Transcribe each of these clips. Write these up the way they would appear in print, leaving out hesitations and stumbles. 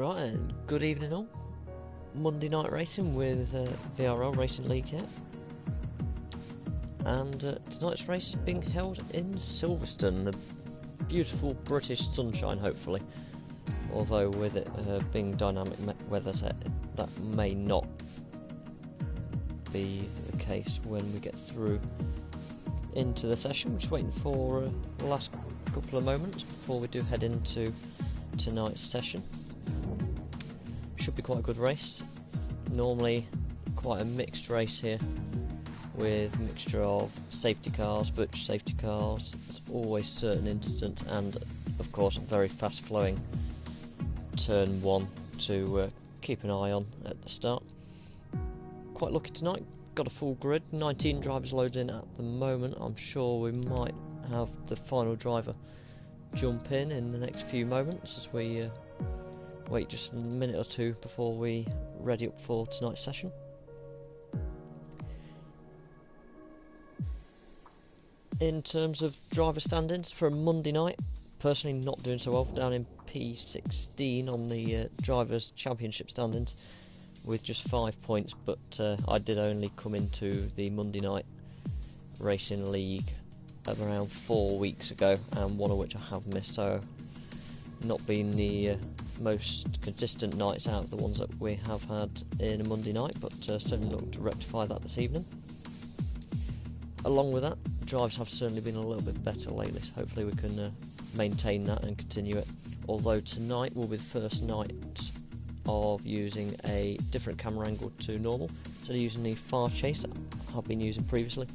Right, and good evening all. Monday night racing with VRL Racing League here. And tonight's race is being held in Silverstone, the beautiful British sunshine hopefully. Although with it being dynamic weather, that may not be the case when we get through into the session. We're just waiting for the last couple of moments before we do head into tonight's session. Should be quite a good race. Normally quite a mixed race here with a mixture of safety cars, virtual safety cars. There's always certain incidents and of course very fast flowing turn one to keep an eye on at the start. Quite lucky tonight, got a full grid, 19 drivers loaded in at the moment. I'm sure we might have the final driver jump in the next few moments as we wait just a minute or two before we ready up for tonight's session. In terms of driver stand-ins for a Monday night, personally not doing so well, down in P16 on the Drivers' Championship stand-ins with just 5 points, but I did only come into the Monday night Racing League around 4 weeks ago, and one of which I have missed, so not been the most consistent nights out of the ones that we have had in a Monday night, but certainly look to rectify that this evening. Along with that, drives have certainly been a little bit better lately, so hopefully we can maintain that and continue it. Although tonight will be the first night of using a different camera angle to normal, so using the far chase that I've been using previously.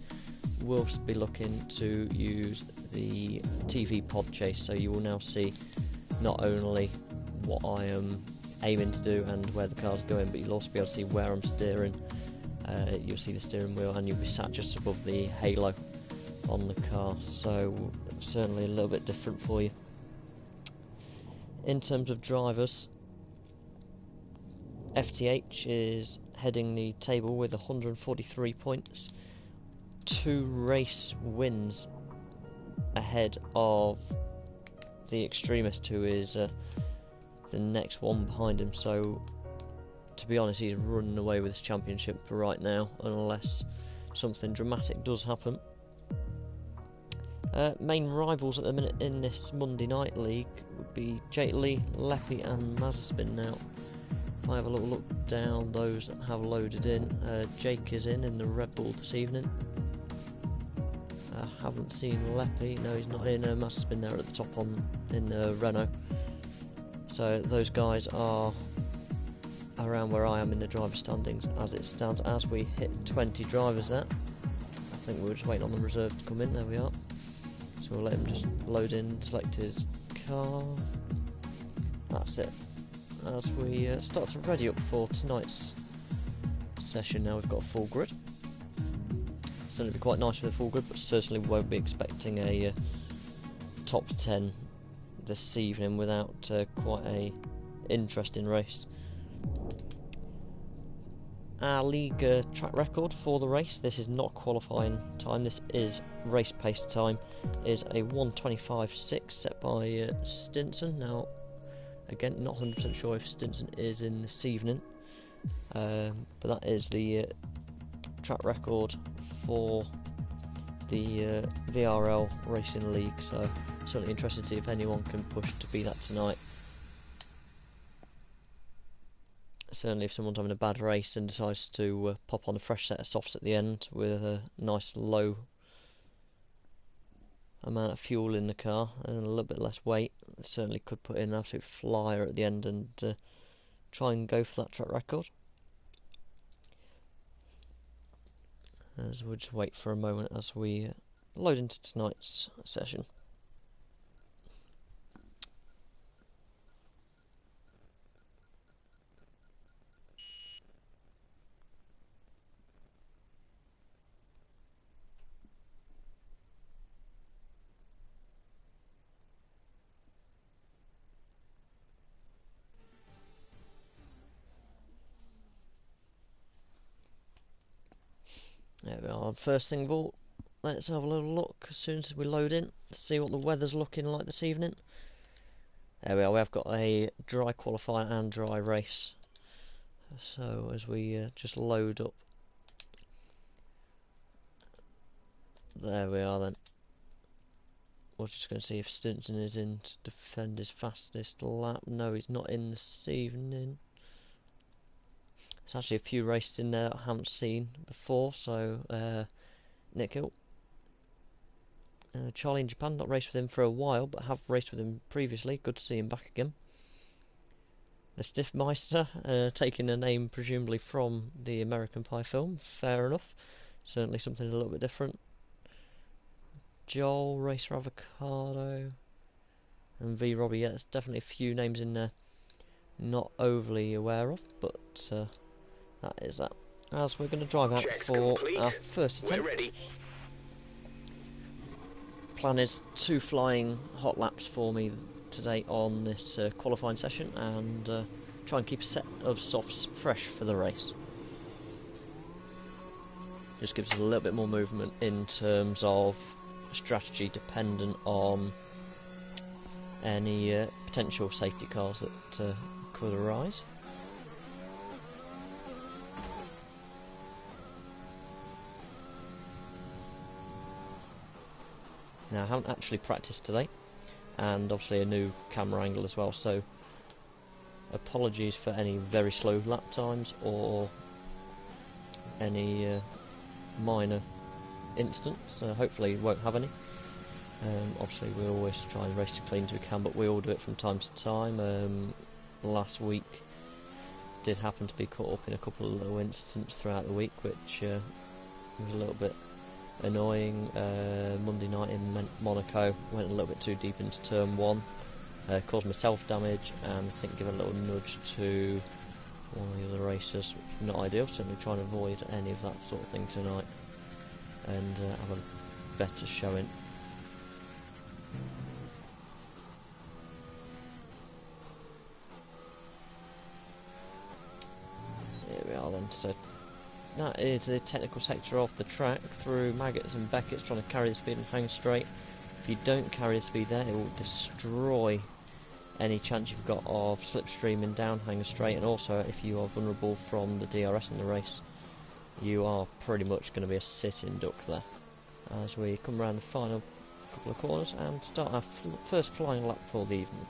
We'll be looking to use the TV pod chase, so you will now see not only what I am aiming to do and where the car's going, but you'll also be able to see where I'm steering. You'll see the steering wheel and you'll be sat just above the halo on the car, so certainly a little bit different for you. In terms of drivers, FTH is heading the table with 143 points, 2 race wins ahead of the Extremist, who is the next one behind him, so to be honest he's running away with this championship for right now unless something dramatic does happen. Main rivals at the minute in this Monday night league would be Jake Lee, Leppy and Mazespin. Now if I have a little look down those that have loaded in, Jake is in the Red Bull this evening. I haven't seen Leppy, no he's not in. Mazespin there at the top in the Renault. So those guys are around where I am in the driver standings as it stands. As we hit 20 drivers there, I think we were just waiting on the reserve to come in. There we are. So we'll let him just load in, select his car. That's it. As we start to ready up for tonight's session now, we've got a full grid. Certainly be quite nice with a full grid, but certainly won't be expecting a top 10 this evening without quite a interesting race. Our league track record for the race, this is not qualifying time, this is race pace time, is a 1:25.6 set by Stinson. Now again, not 100% sure if Stinson is in this evening, but that is the track record for the VRL Racing League, so certainly interested to see if anyone can push to beat that tonight. Certainly if someone's having a bad race and decides to pop on a fresh set of softs at the end with a nice low amount of fuel in the car and a little bit less weight, certainly could put in an absolute flyer at the end and try and go for that track record. As we'll just wait for a moment as we load into tonight's session. There we are. First thing of all, let's have a little look as soon as we load in, see what the weather's looking like this evening. There we are, we have got a dry qualifying and dry race. So as we just load up. There we are then. We're just going to see if Stinson is in to defend his fastest lap. No, he's not in this evening. There's actually a few races in there that I haven't seen before, so Nick Hill. Charlie in Japan, not raced with him for a while, but have raced with him previously. Good to see him back again. The Stiffmeister, taking a name presumably from the American Pie film. Fair enough. Certainly something a little bit different. Joel, Racer Avocado, and V Robbie. Yeah, there's definitely a few names in there not overly aware of, but that is that. As we're going to drive out Checks for complete. our first attempt. We're ready. Plan is 2 flying hot laps for me today on this qualifying session, and try and keep a set of softs fresh for the race. Just gives us a little bit more movement in terms of strategy dependent on any potential safety cars that could arise. Now, I haven't actually practiced today, and obviously a new camera angle as well, so apologies for any very slow lap times or any minor incidents. Hopefully won't have any. Obviously we always try and race as clean as we can, but we all do it from time to time. Last week did happen to be caught up in a couple of little incidents throughout the week, which was a little bit annoying. Monday night in Monaco, went a little bit too deep into turn 1, caused myself damage, and I think give a little nudge to one of the other racers, which is not ideal. Certainly try and avoid any of that sort of thing tonight, and have a better showing. Here we are then. So that is the technical sector of the track through Maggots and Beckett's, trying to carry the speed and hang straight. If you don't carry the speed there, it will destroy any chance you've got of slipstreaming down hang straight, and also if you are vulnerable from the DRS in the race, you are pretty much going to be a sitting duck there. As we come around the final couple of corners and start our first flying lap for the evening.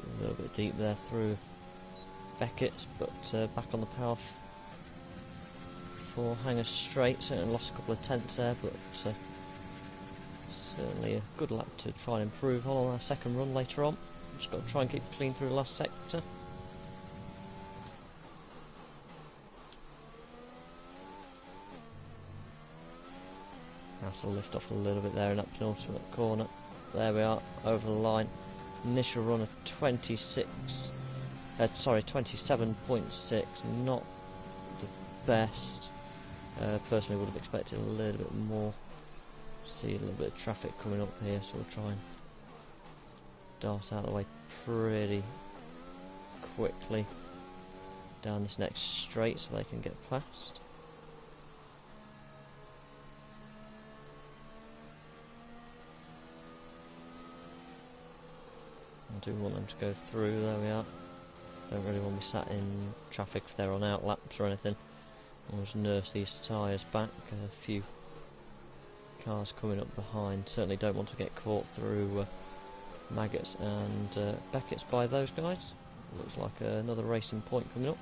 A little bit deep there through Beckett, but back on the path for Hanger Straight. Certainly lost a couple of tenths there, but certainly a good lap to try and improve on our second run later on. Just got to try and keep clean through the last sector. Have to lift off a little bit there in that penultimate corner. There we are, over the line. Initial run of 27.6, not the best. Personally would have expected a little bit more. See a little bit of traffic coming up here, so we'll try and dart out of the way pretty quickly down this next straight so they can get past. I do want them to go through. There we are. Don't really want to be sat in traffic if they're on out laps or anything. I'll just nurse these tyres back. A few cars coming up behind. Certainly don't want to get caught through Maggots and Beckett's by those guys. Looks like another racing point coming up.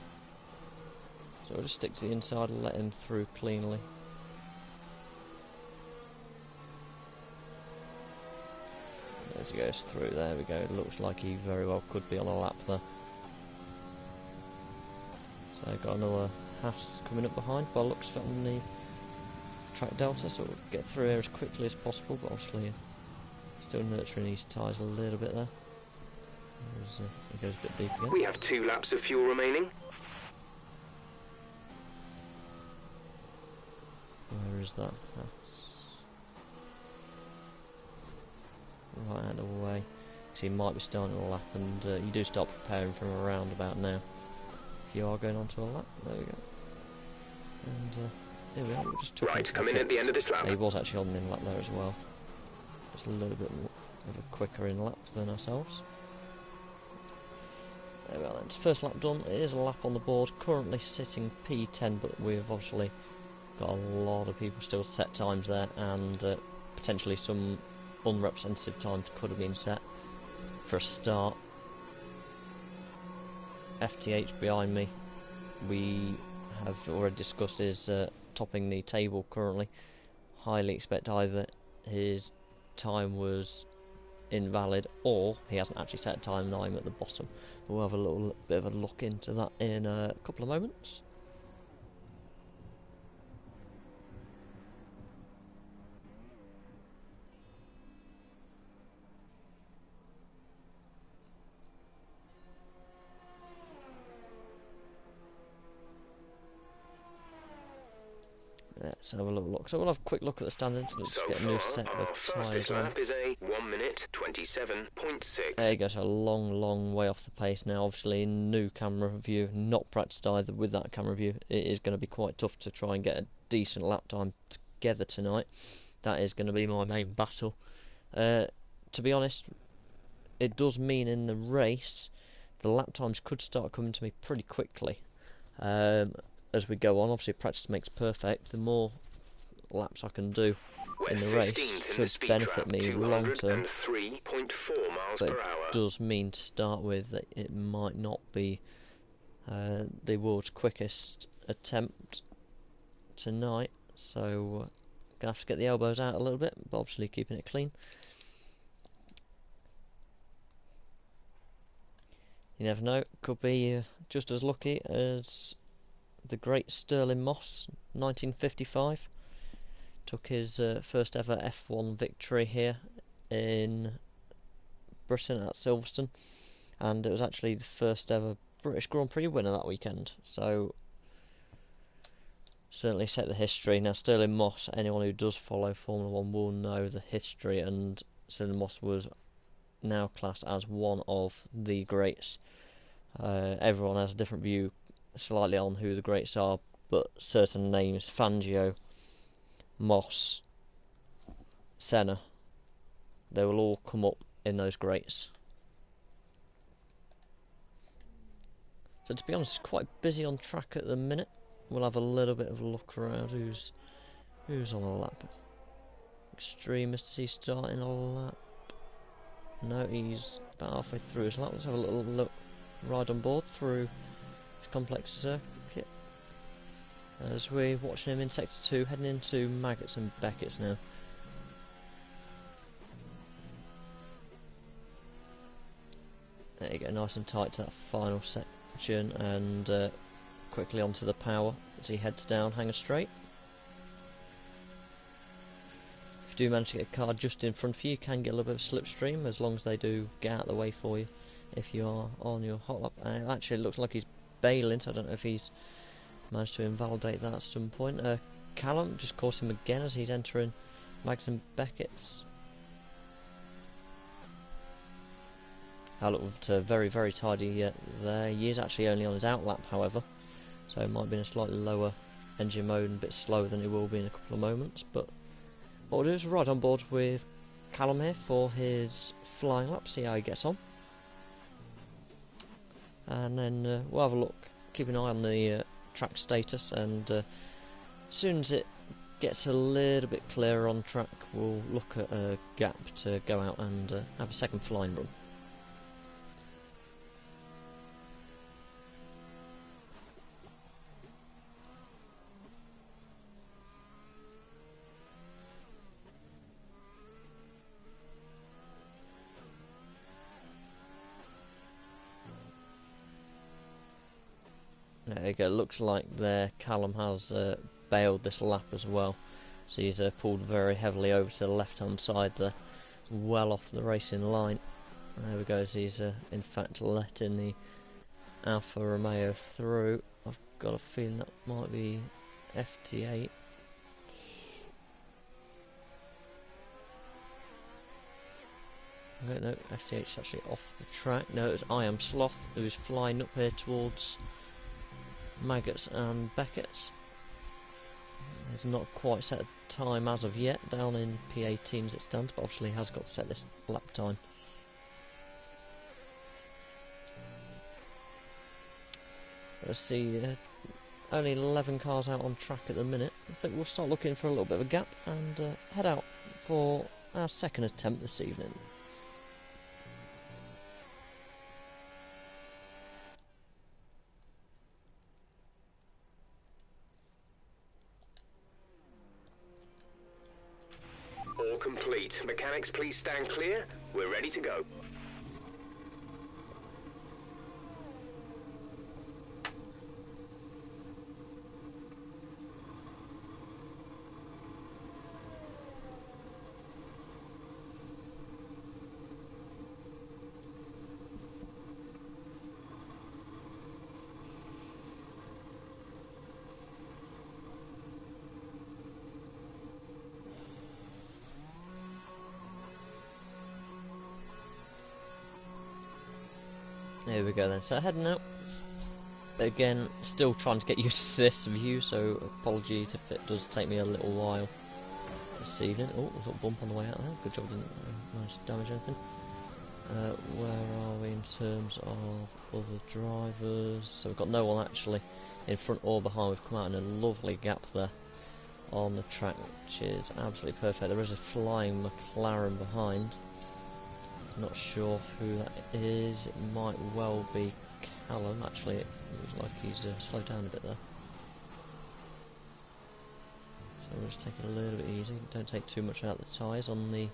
So we'll just stick to the inside and let him through cleanly. As he goes through, there we go. It looks like he very well could be on a lap there. So got another Haas coming up behind by looks of it on the track delta, so we'll get through here as quickly as possible, but obviously still nurturing his tyres a little bit there. He goes a bit deep again. We have 2 laps of fuel remaining. Where is that Haas? Right out of the way. So he might be starting a lap, and you do start preparing from a roundabout now. If you are going onto a lap, there we go. And there we are. We just took Right, come in at the end of this lap. He was actually on the in lap there as well. Just a little bit more of a quicker in lap than ourselves. There we are then. It's first lap done. It is a lap on the board. Currently sitting P10, but we've obviously got a lot of people still to set times there, and potentially some unrepresentative times could have been set for a start. FTH behind me, we have already discussed, is topping the table currently. Highly expect either his time was invalid or he hasn't actually set a time and I'm at the bottom. We'll have a little bit of a look into that in a couple of moments. Let's have a little look. So we'll have a quick look at the standings. Let's so get a new set our of fastest tyres on. lap is a 1 minute 27.6. There you go, so a long way off the pace now. Obviously, new camera view, not practiced either with that camera view. It is going to be quite tough to try and get a decent lap time together tonight. That is going to be my main battle. To be honest, it does mean in the race, the lap times could start coming to me pretty quickly. As we go on, obviously practice makes perfect. The more laps I can do in the race should benefit me long term. 203.4 miles But per hour. it does mean to start with that it might not be the world's quickest attempt tonight. So gonna have to get the elbows out a little bit, but obviously keeping it clean. You never know, could be just as lucky as the great Sterling Moss, 1955, took his first ever F1 victory here in Britain at Silverstone, and it was actually the first ever British Grand Prix winner that weekend, so certainly set the history. Now Sterling Moss, anyone who does follow Formula 1 will know the history, and Sterling Moss was now classed as one of the greats. Everyone has a different view slightly on who the greats are, but certain names, Fangio, Moss, Senna, they will all come up in those greats. So to be honest, it's quite busy on track at the minute. We'll have a little bit of a look around who's on a lap. Extremist, is he starting a lap? No, he's about halfway through his lap. Let's have a little look, ride on board through complex circuit as we're watching him in sector 2, heading into Maggots and Beckett's now. There you go, nice and tight to that final section, and quickly onto the power as he heads down Hanger Straight. If you do manage to get a car just in front of you, you can get a little bit of slipstream as long as they do get out of the way for you if you are on your hot lap. Actually, it looks like he's bailing, so I don't know if he's managed to invalidate that at some point. Callum just caught him again as he's entering Maggots and Beckett's. I looked very tidy there. He is actually only on his out lap, however, so it might be in a slightly lower engine mode and a bit slower than it will be in a couple of moments. But what we'll do is ride on board with Callum here for his flying lap, see how he gets on. And then we'll have a look, keep an eye on the track status, and as soon as it gets a little bit clearer on track, we'll look at a gap to go out and have a second flying run. There you go, looks like there Callum has bailed this lap as well, so he's pulled very heavily over to the left hand side there, well off the racing line. There we go, he's in fact letting the Alfa Romeo through. I've got a feeling that might be FT8. No, FT8's actually off the track. No, it's I Am Sloth who is flying up here towards Maggots and Beckett's. He's not quite set a time as of yet, down in P18 as it stands, but obviously he has got to set this lap time. Let's see, only 11 cars out on track at the minute. I think we'll start looking for a little bit of a gap and head out for our second attempt this evening. All complete. Mechanics, please stand clear. We're ready to go. There we go then, so heading out. Again, still trying to get used to this view, so apologies if it does take me a little while this evening. Oh, there's a little bump on the way out there, good job, didn't manage to damage anything. Where are we in terms of other drivers? So we've got no one actually in front or behind. We've come out in a lovely gap there on the track, which is absolutely perfect. There is a flying McLaren behind. Not sure who that is. It might well be Callum. Actually, it looks like he's slowed down a bit there. So we'll just take it a little bit easy. Don't take too much out of the tyres on the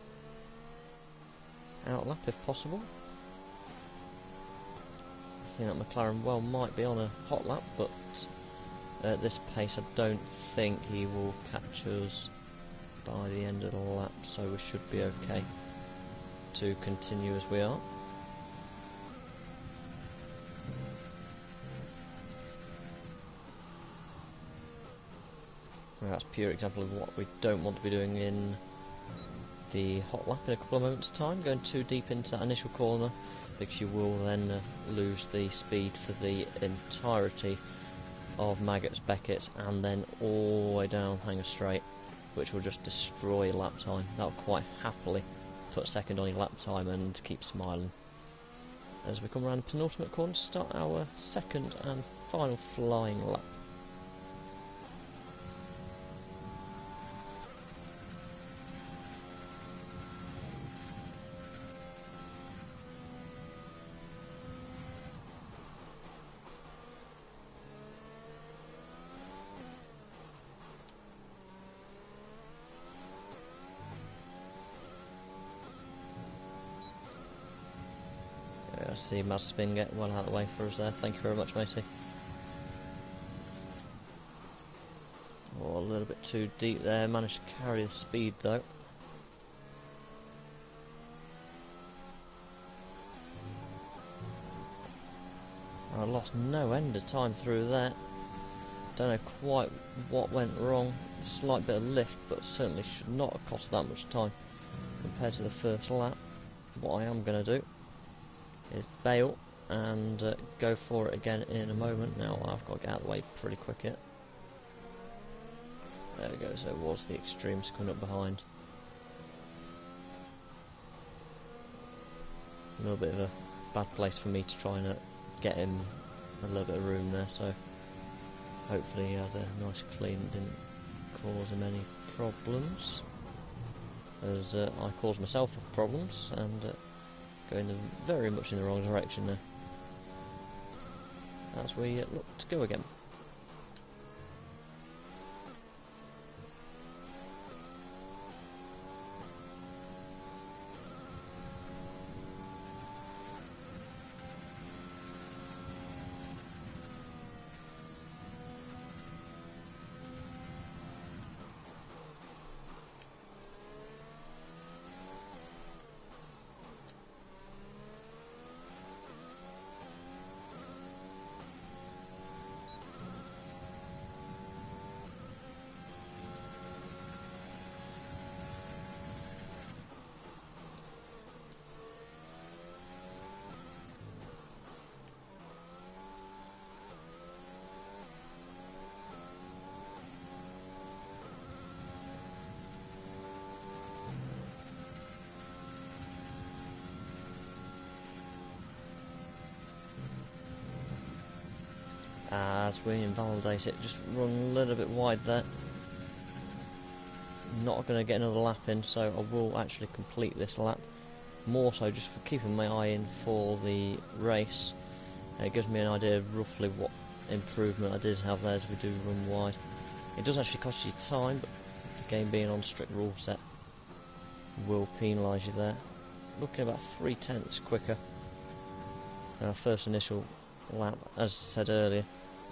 outlap if possible. I think that McLaren well might be on a hot lap, but at this pace I don't think he will catch us by the end of the lap, so we should be okay to continue as we are. Well, that's a pure example of what we don't want to be doing in the hot lap in a couple of moments time, going too deep into that initial corner, because you will then lose the speed for the entirety of Maggots, Beckett's, and then all the way down Hanger Straight, which will just destroy your lap time. That'll quite happily put a second on your lap time and keep smiling. As we come around the penultimate corner to start our second and final flying lap. See Maz Spin get well out of the way for us there. Thank you very much, matey. Oh, a little bit too deep there. Managed to carry the speed though. I lost no end of time through that. Don't know quite what went wrong. A slight bit of lift, but certainly should not have cost that much time compared to the first lap. What I am going to do is bail and go for it again in a moment. Now I've got to get out of the way pretty quick here. There we go, so it was the extremes coming up behind. A little bit of a bad place for me to try and get him a little bit of room there, so hopefully he had a nice clean, didn't cause him any problems, as I caused myself problems and going very much in the wrong direction now. As we look to go again. As we invalidate it, just run a little bit wide there. Not going to get another lap in, so I will actually complete this lap. More so just for keeping my eye in for the race. It gives me an idea of roughly what improvement I did have there as we do run wide. It does actually cost you time, but the game being on strict rule set will penalise you there. Looking about 3/10 quicker than our first initial lap. As I said earlier,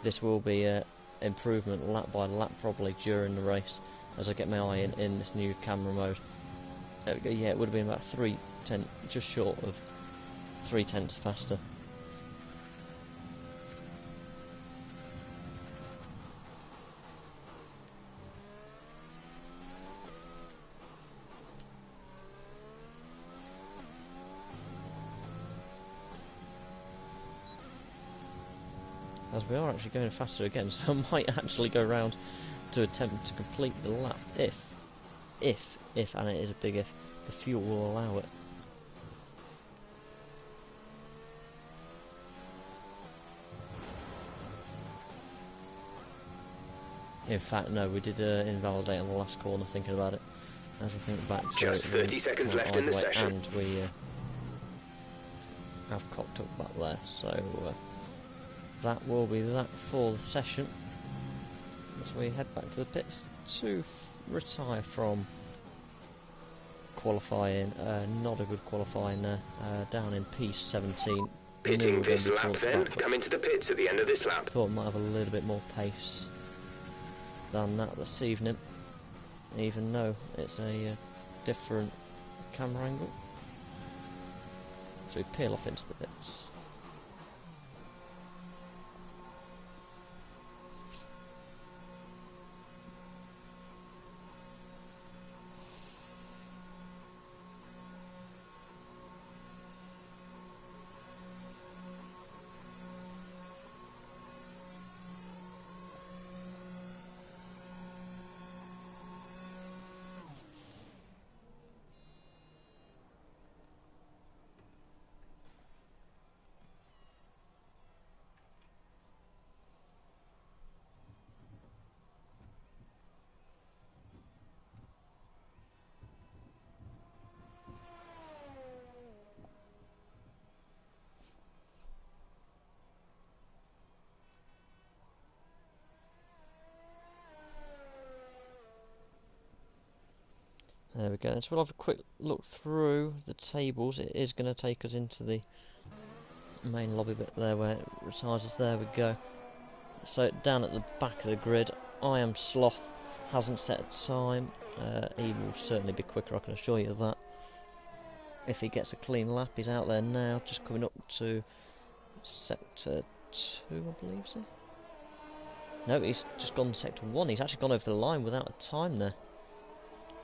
this will be an improvement lap by lap probably during the race as I get my eye in this new camera mode. Yeah, it would have been about 3/10, just short of 3/10 faster. As we are actually going faster again, so I might actually go round to attempt to complete the lap if, and it is a big if, the fuel will allow it. In fact, no, we did invalidate on the last corner, thinking about it. As I think back to just 30 seconds left in the session. And we have cocked up back there, so that will be that for the session. As we head back to the pits to retire from qualifying. Not a good qualifying there, down in P17. Pitting this lap then, come into the pits at the end of this lap. Thought might have a little bit more pace than that this evening, even though it's a different camera angle. So we peel off into the pits. There we go, so we'll have a quick look through the tables. It is going to take us into the main lobby bit there where it retires us. There we go. So down at the back of the grid, I Am Sloth hasn't set a time. He will certainly be quicker, I can assure you of that. If he gets a clean lap, he's out there now, just coming up to sector 2, I believe, is he? No, he's just gone sector 1. He's actually gone over the line without a time there.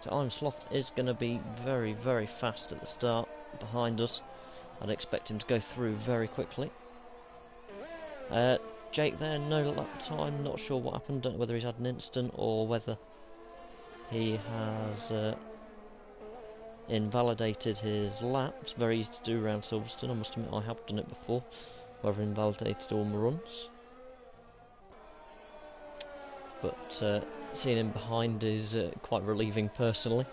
So Iron Sloth is going to be very, very fast at the start behind us. I'd expect him to go through very quickly. Jake there, no lap time, not sure what happened, don't know whether he's had an incident or whether he has invalidated his lap. It's very easy to do around Silverstone, I must admit I have done it before, where I've invalidated all my runs. but seeing him behind is quite relieving personally,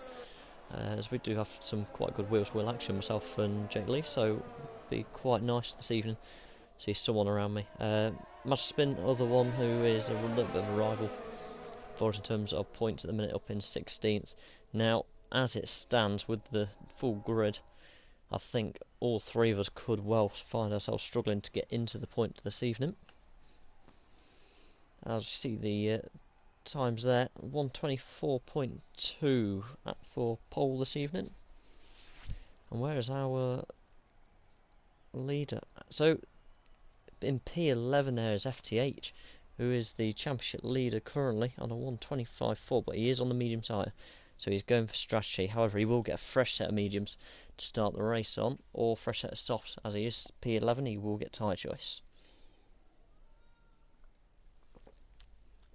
as we do have some quite good wheel-to-wheel action, myself and Jake Lee, so it'll be quite nice this evening to see someone around me. Spin, other one who is a little bit of a rival for us in terms of points at the minute, up in 16th. Now, as it stands with the full grid, I think all three of us could well find ourselves struggling to get into the point this evening. As you see the times there, 124.2 for pole this evening. And where is our leader? So in P11 there is FTH, who is the championship leader currently on a 125.4, but he is on the medium tyre, so he's going for strategy. However, he will get a fresh set of mediums to start the race on, or fresh set of softs. As he is P11, he will get tyre choice.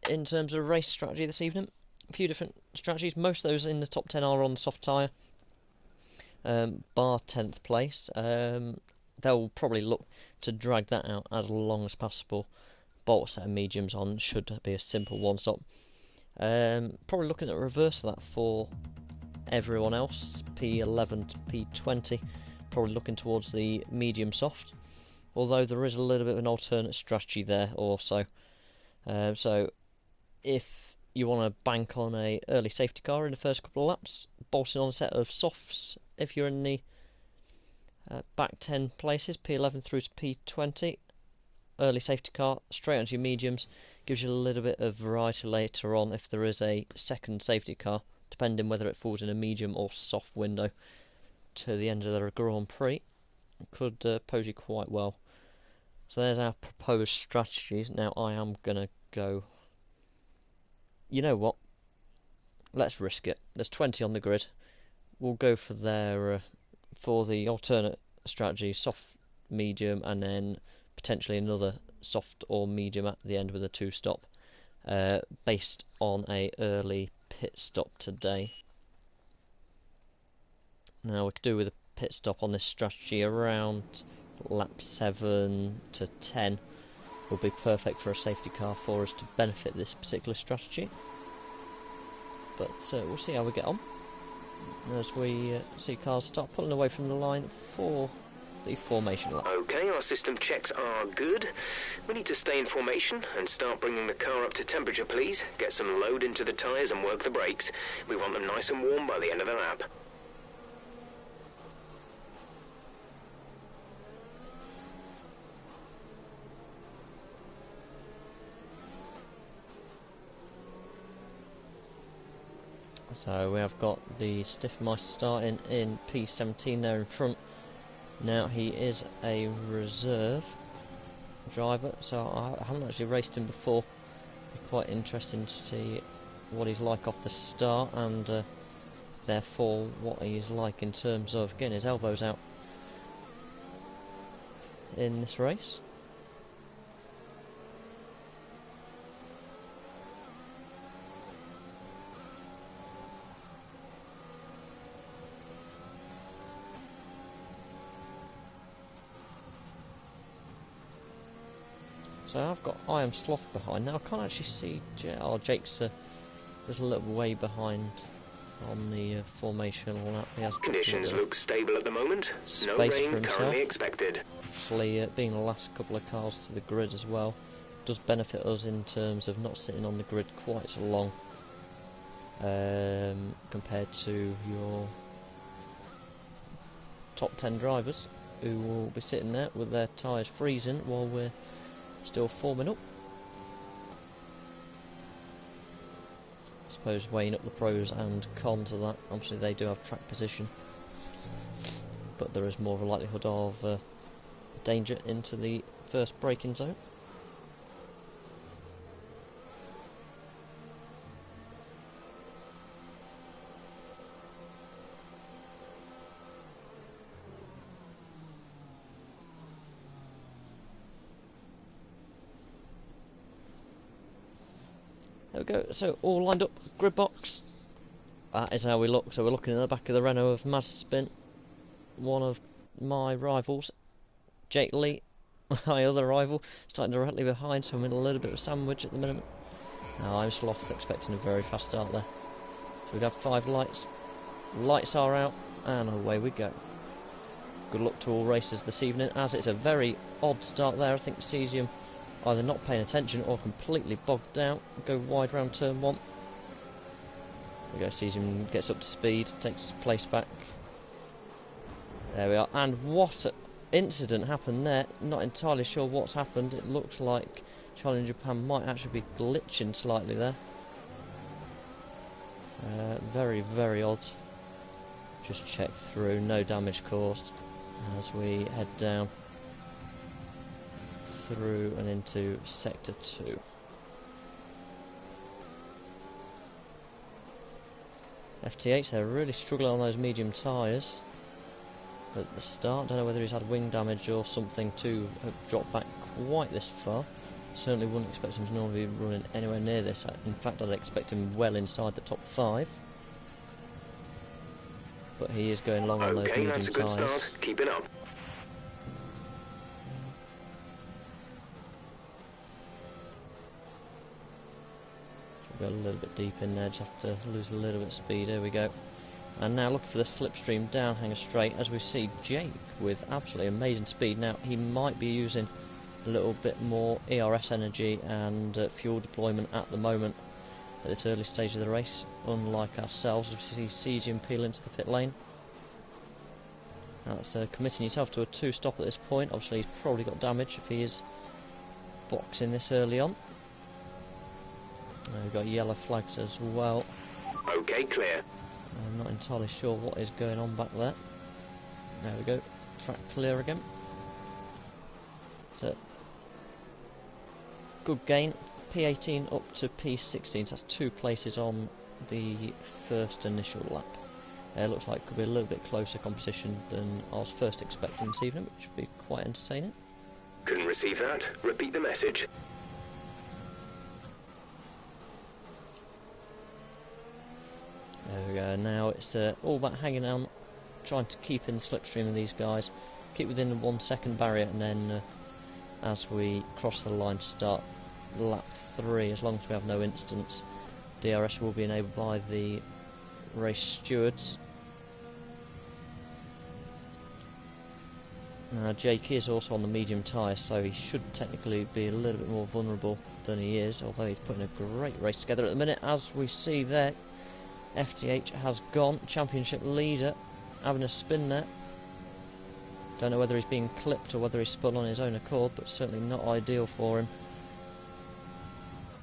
In terms of race strategy this evening, a few different strategies. Most of those in the top 10 are on the soft tyre, bar 10th place. They'll probably look to drag that out as long as possible. Bolt set of mediums on should be a simple one stop. Probably looking at a reverse of that for everyone else, P11 to P20, probably looking towards the medium soft, although there is a little bit of an alternate strategy there also. So if you want to bank on a early safety car in the first couple of laps, bolting on a set of softs if you're in the back 10 places, P11 through to P20, early safety car straight onto your mediums, gives you a little bit of variety later on if there is a second safety car, depending whether it falls in a medium or soft window to the end of the Grand Prix. It could pose you quite well. So there's our proposed strategies. Now I am going to go, you know what, let's risk it. There's 20 on the grid. We'll go for their for the alternate strategy, soft, medium, and then potentially another soft or medium at the end with a 2-stop, based on a early pit stop today. Now we could do with a pit stop on this strategy around lap 7 to 10 will be perfect for a safety car for us to benefit this particular strategy. But we'll see how we get on as we see cars start pulling away from the line for the formation lap. Okay, our system checks are good. We need to stay in formation and start bringing the car up to temperature, please. Get some load into the tyres and work the brakes. We want them nice and warm by the end of the lap. So we have got the Stiffmeister starting in P17 there in front. Now he is a reserve driver, so I haven't actually raced him before. It'll be quite interesting to see what he's like off the start, and therefore what he's like in terms of getting his elbows out in this race. So I've got I Am Sloth behind. Now I can't actually see Jake's just a little way behind on the formation lap. He has Conditions look stable at the moment. No rain currently expected. Actually, being the last couple of cars to the grid as well does benefit us in terms of not sitting on the grid quite so long compared to your top 10 drivers who will be sitting there with their tyres freezing while we're still forming up. I suppose weighing up the pros and cons of that, obviously they do have track position, but there is more of a likelihood of danger into the first braking zone. There we go, so all lined up, grid box. That is how we look. So we're looking at the back of the Renault of Mazspin, one of my rivals, Jake Lee, my other rival, starting directly behind, so I'm in a little bit of a sandwich at the minute. Now I'm Sloth, expecting a very fast start there. So we'd have 5 lights. Lights are out, and away we go. Good luck to all racers this evening, as it's a very odd start there. I think Cesium either not paying attention or completely bogged down. Go wide round turn 1. There we go, Cesium gets up to speed, takes his place back. There we are, and what an incident happened there. Not entirely sure what's happened. It looks like Charlie in Japan might actually be glitching slightly there. Very, very odd. Just check through, no damage caused as we head down through and into Sector 2. FTH, they're really struggling on those medium tyres at the start. Don't know whether he's had wing damage or something to have dropped back quite this far. Certainly wouldn't expect him to normally be running anywhere near this. In fact, I'd expect him well inside the top 5. But he is going long on those medium tyres. Okay, that's a good start. Keep it up. Go a little bit deep in there, just have to lose a little bit of speed. There we go. And now looking for the slipstream down hanger straight, as we see Jake with absolutely amazing speed. Now he might be using a little bit more ERS energy and fuel deployment at the moment at this early stage of the race, unlike ourselves. As we see Cesium peel into the pit lane. That's committing yourself to a 2-stop at this point. Obviously he's probably got damage if he is boxing this early on. We've got yellow flags as well. Okay, clear. I'm not entirely sure what is going on back there. There we go. Track clear again. So, good gain. P18 up to P16. So that's 2 places on the first initial lap. Looks like it could be a little bit closer competition than I was first expecting this evening, which should be quite entertaining. Couldn't receive that. Repeat the message. There we go, now it's all about hanging on, trying to keep in the slipstream of these guys, keep within the 1 second barrier, and then as we cross the line start lap 3, as long as we have no incidents. DRS will be enabled by the race stewards. Now Jake is also on the medium tyre, so he should technically be a little bit more vulnerable than he is, although he's putting a great race together at the minute. As we see there, FTH has gone, championship leader, having a spin there. Don't know whether he's being clipped or whether he's spun on his own accord, but certainly not ideal for him,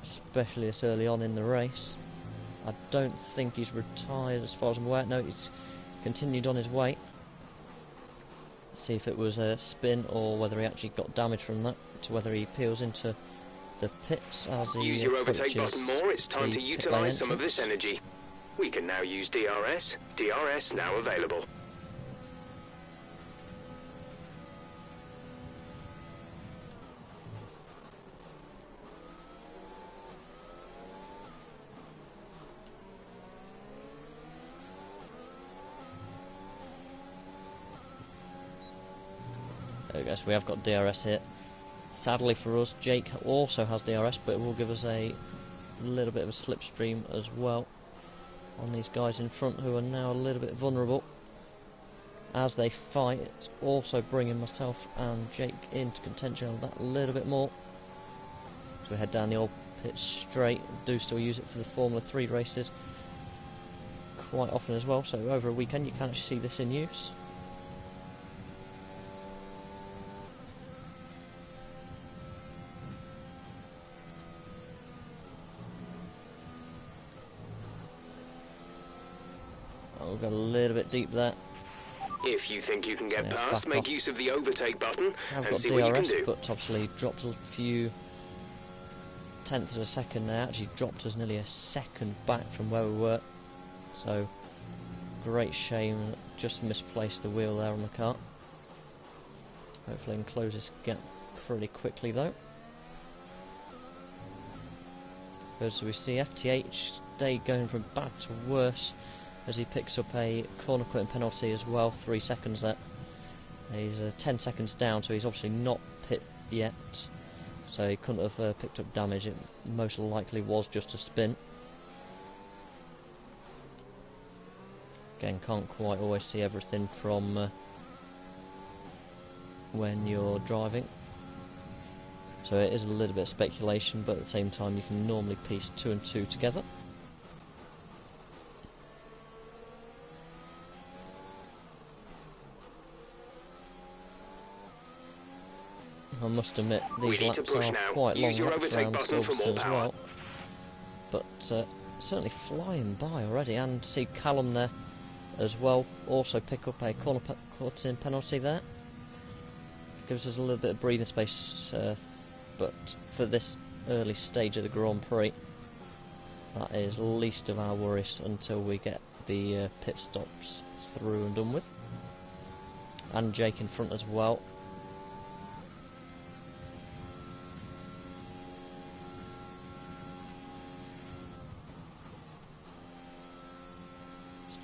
especially this early on in the race. I don't think he's retired as far as I'm aware. No, he's continued on his way. See if it was a spin or whether he actually got damage from that, to whether he peels into the pits as he use your overtake button more. It's time to utilise some of this energy. We can now use DRS. DRS now available. There we go, so we have got DRS here. Sadly for us, Jake also has DRS, but it will give us a little bit of a slipstream as well on these guys in front, who are now a little bit vulnerable as they fight. It's also bringing myself and Jake into contention on that a little bit more. So we head down the old pit straight. Do still use it for the Formula 3 races quite often as well, so over a weekend you can actually see this in use. We've got a little bit deep there. If you think you can get past, make use of the overtake button and see what you can do. But obviously dropped a few tenths of a second there. Actually dropped us nearly a second back from where we were. So great shame, just misplaced the wheel there on the car. Hopefully we can close this gap pretty quickly though. As we see FTH day going from bad to worse, as he picks up a corner quitting penalty as well, 3 seconds there. He's 10 seconds down, so he's obviously not pit yet. so he couldn't have picked up damage. It most likely was just a spin. Again, can't quite always see everything from when you're driving, so it is a little bit of speculation, but at the same time you can normally piece 2 and 2 together. I must admit, these laps are quite long laps around Silverstone as well, but certainly flying by already. And see Callum there as well, also pick up a corner cutting penalty there. Gives us a little bit of breathing space, but for this early stage of the Grand Prix, that is least of our worries until we get the pit stops through and done with. And Jake in front as well.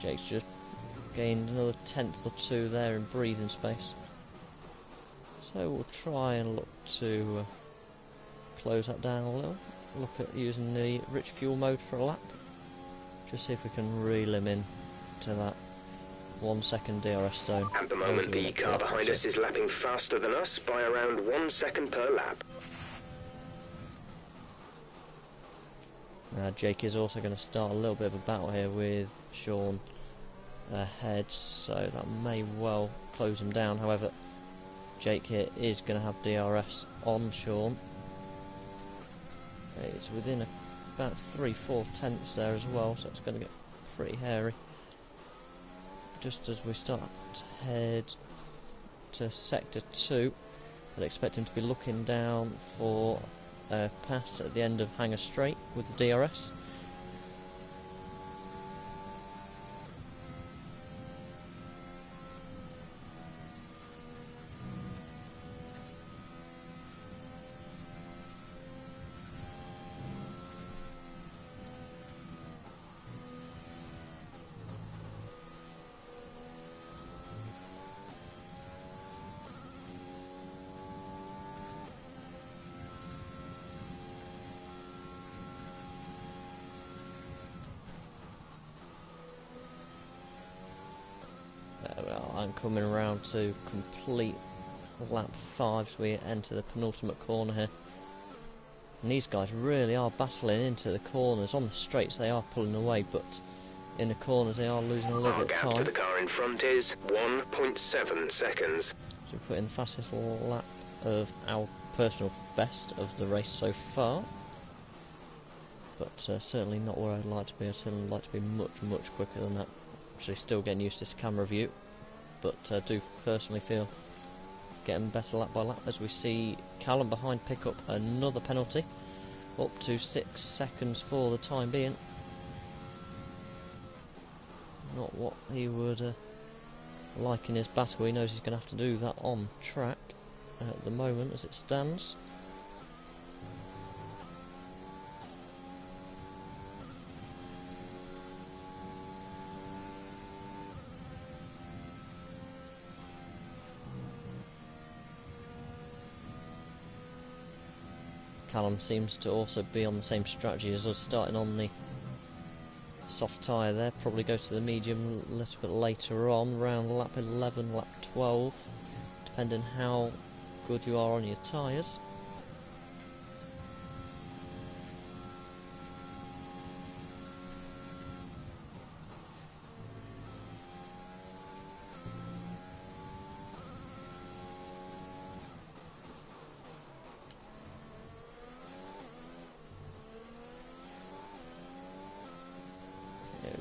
Jake's just gained another 1/10 or 2 there in breathing space. So we'll try and look to close that down a little. Look at using the rich fuel mode for a lap. Just see if we can reel him in to that 1 second DRS zone. At the moment, the car behind us is lapping faster than us by around 1 second per lap. Jake is also going to start a little bit of a battle here with Sean ahead, so that may well close him down. However, Jake here is going to have DRS on Sean. It's within about 3-4 tenths there as well, so it's going to get pretty hairy. Just as we start to head to sector 2, I'd expect him to be looking down for a pass at the end of Hangar Straight with the DRS. I'm coming around to complete lap 5 as we enter the penultimate corner here. And these guys really are battling into the corners. On the straights they are pulling away, but in the corners they are losing a little bit of time. Our gap to the car in front is 1.7 seconds. So we put in the fastest lap of our personal best of the race so far. But certainly not where I'd like to be. I'd certainly like to be much quicker than that. Actually still getting used to this camera view, but I do personally feel getting better lap by lap as we see Callum behind pick up another penalty, up to 6 seconds for the time being. Not what he would like in his battle. He knows he's going to have to do that on track at the moment as it stands. Callum seems to also be on the same strategy as us, starting on the soft tyre there, probably go to the medium a little bit later on, around lap 11, lap 12, depending how good you are on your tyres.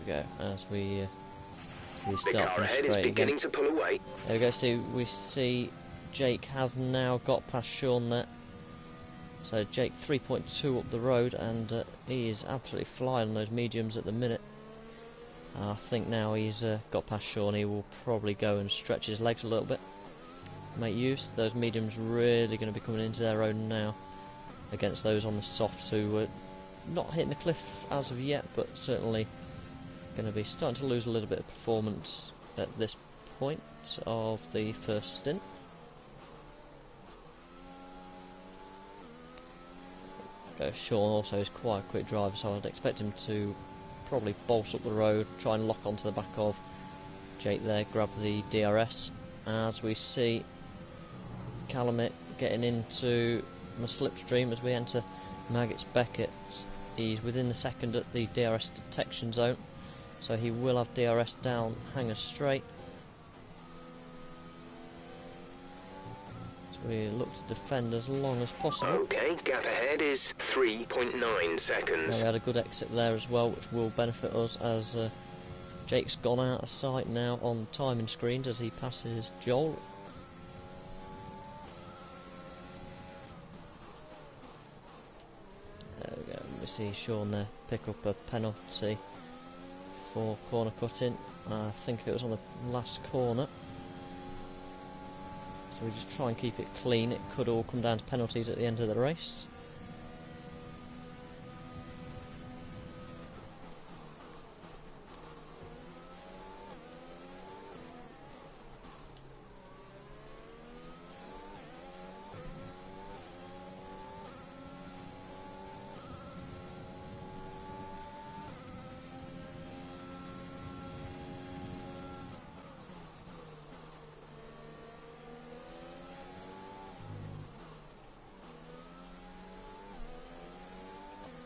Go as we start the car ahead is beginning to pull away. There we go. So we see Jake has now got past Sean there. So Jake 3.2 up the road, and he is absolutely flying on those mediums at the minute. I think now he's got past Sean, he will probably go and stretch his legs a little bit, make use. Those mediums really going to be coming into their own now against those on the softs who were not hitting the cliff as of yet, but certainly going to be starting to lose a little bit of performance at this point of the first stint. Sean also is quite a quick driver, so I'd expect him to probably bolt up the road, try and lock onto the back of Jake there, grab the DRS. As we see Calumet getting into the slipstream as we enter Maggots Beckett. He's within the second at the DRS detection zone, so he will have DRS down hanger straight. So we look to defend as long as possible. Okay, gap ahead is 3.9 seconds. Now we had a good exit there as well, which will benefit us as Jake's gone out of sight now on timing screens as he passes Joel. There we go, we see Sean there pick up a penalty for corner cutting. I think it was on the last corner. So we just try and keep it clean. It could all come down to penalties at the end of the race.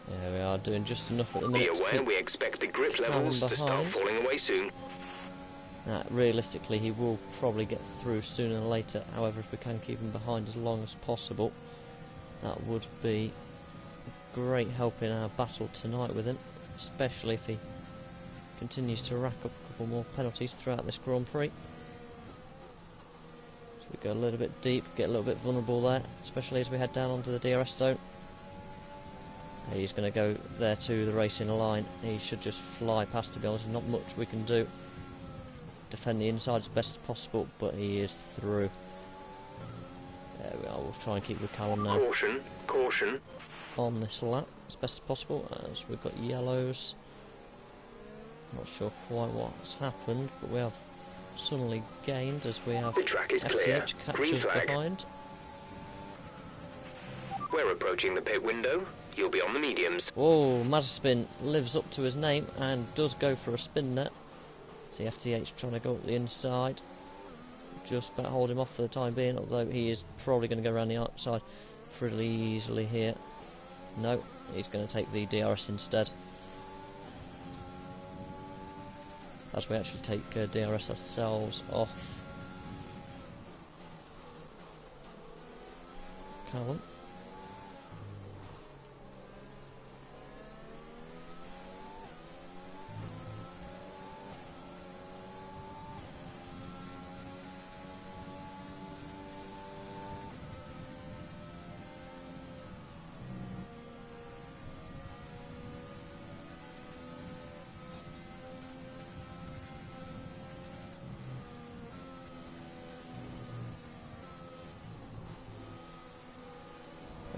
There we are, doing just enough at the minute. Be aware, we expect the grip levels to start falling away soon. Realistically, he will probably get through sooner or later. However, if we can keep him behind as long as possible, that would be a great help in our battle tonight with him, especially if he continues to rack up a couple more penalties throughout this Grand Prix. So we go a little bit deep, get a little bit vulnerable there, especially as we head down onto the DRS zone. He's going to go there to the racing line. He should just fly past, to be honest. Not much we can do. Defend the inside as best as possible, but he is through. There we are, we'll try and keep the Callum now. Caution, caution. On this lap as best as possible, as we've got yellows. Not sure quite what's happened, but we have suddenly gained as we have the track is clear. Green flag. Behind. We're approaching the pit window. You'll be on the mediums. Whoa, Mazepin lives up to his name and does go for a spin net. See FTH trying to go up the inside. Just about hold him off for the time being, although he is probably going to go around the outside pretty easily here. No, he's going to take the DRS instead. As we actually take DRS ourselves off Callum.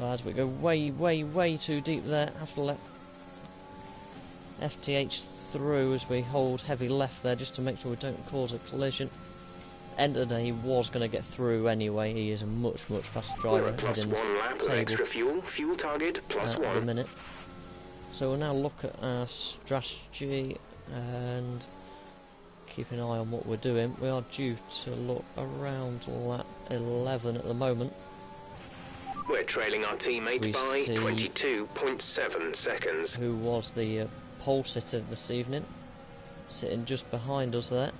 As we go way too deep there, have to let FTH through as we hold heavy left there just to make sure we don't cause a collision. End of the day, he was going to get through anyway. He is a much faster driver. We're at plus one lap of extra fuel. Fuel target plus one. At the minute. So we'll now look at our strategy and keep an eye on what we're doing. We are due to look around lap 11 at the moment. We're trailing our teammate by 22.7 seconds. Who was the pole sitter this evening, sitting just behind us there.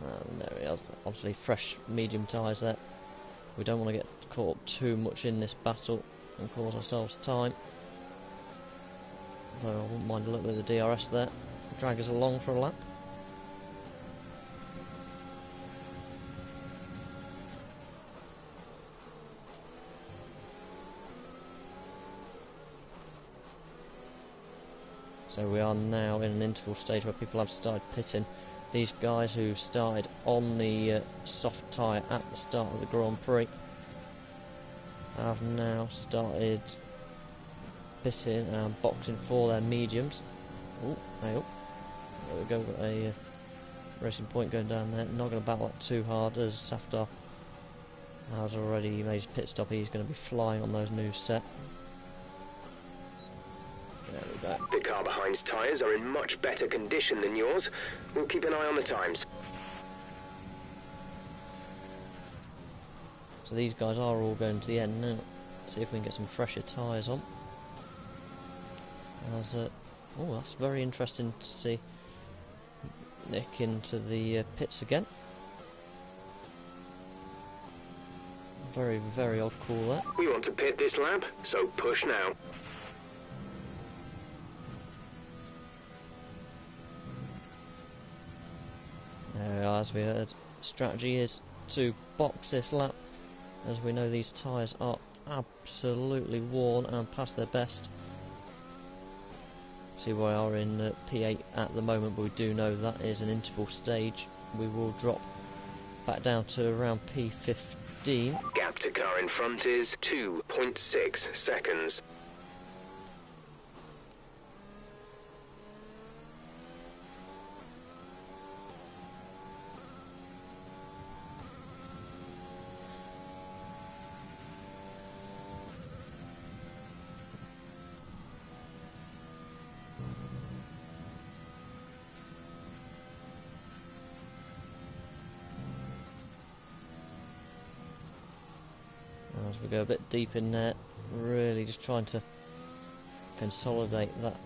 And there we are, obviously fresh medium tyres there. We don't want to get caught up too much in this battle and cause ourselves time. Though I wouldn't mind a little bit of the DRS there. Drag us along for a lap. So we are now in an interval stage where people have started pitting. These guys who started on the soft tyre at the start of the Grand Prix have now started pitting and boxing for their mediums. Oh, hey up. There we go, got a racing point going down there. Not going to battle that too hard as Safdar Has already made his pit stop. He's going to be flying on those new set. There we go. The car behind's tyres are in much better condition than yours. We'll keep an eye on the times. So these guys are all going to the end now. See if we can get some fresher tyres on. Oh, that's very interesting to see Nick into the pits again. Very, very odd call there. We want to pit this lap, so push now. There we are, as we heard. Strategy is to box this lap, as we know these tyres are absolutely worn and past their best. See, we are in P8 at the moment, but we do know that is an interval stage. We will drop back down to around P15. Gap to car in front is 2.6 seconds. As we go a bit deep in there, really just trying to consolidate that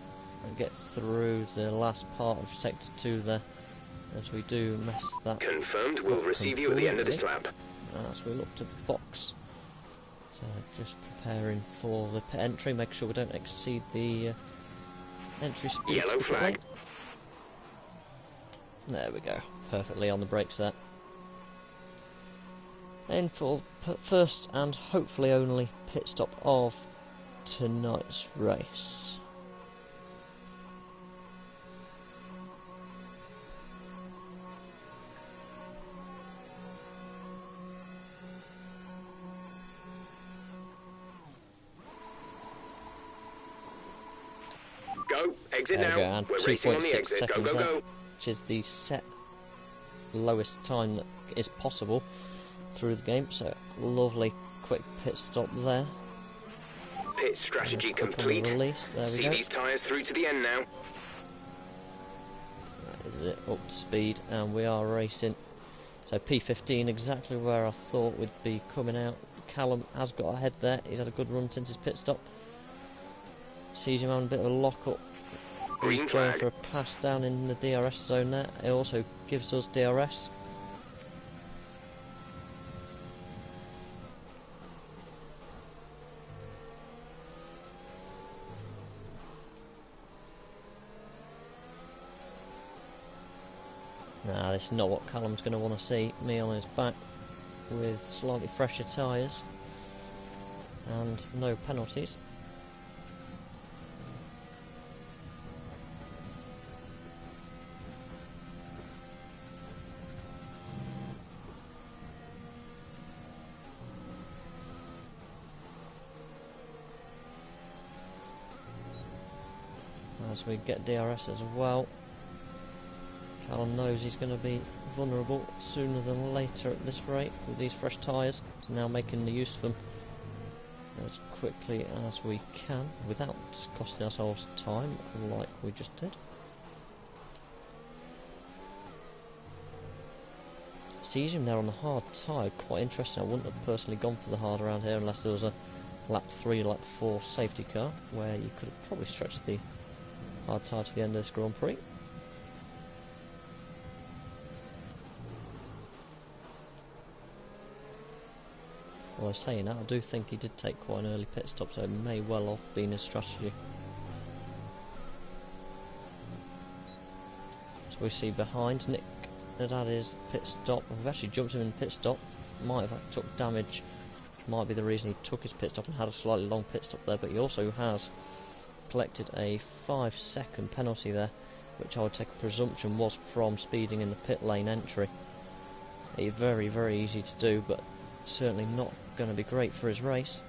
and get through the last part of sector 2 there, as we do mess that. Confirmed. We'll receive you at the end of this lap. As we look to box, so just preparing for the pit entry, make sure we don't exceed the entry speed. Yellow flag. There we go, perfectly on the brakes there. In for first and hopefully only pit stop of tonight's race. Go, exit there now. We're racing on the exit. Go, go, go. Which is the set lowest time that is possible through the game, so lovely quick pit stop there. Pit strategy complete. Release. There we See go. these tyres through to the end now. That is it, up to speed, and we are racing. So P15, exactly where I thought we'd be coming out. Callum has got ahead there. He's had a good run since his pit stop. Sees him having a bit of a lock up. Green He's flag. going for a pass down in the DRS zone there. It also gives us DRS. Nah, this is not what Callum's going to want to see. Me on his back with slightly fresher tyres and no penalties. As we get DRS as well. Callum knows he's going to be vulnerable sooner than later at this rate with these fresh tyres. He's now making the use of them as quickly as we can without costing ourselves time like we just did. Sees him there on the hard tyre, quite interesting. I wouldn't have personally gone for the hard around here unless there was a lap 3, lap 4 safety car where you could have probably stretched the hard tyre to the end of this Grand Prix. Well, saying that, I do think he did take quite an early pit stop, so it may well have been his strategy. So we see behind, Nick had had his pit stop. We've actually jumped him in pit stop. Might have took damage. Might be the reason he took his pit stop and had a slightly long pit stop there, but he also has collected a 5-second penalty there, which I would take a presumption was from speeding in the pit lane entry. It's very, very easy to do, but certainly not going to be great for his race.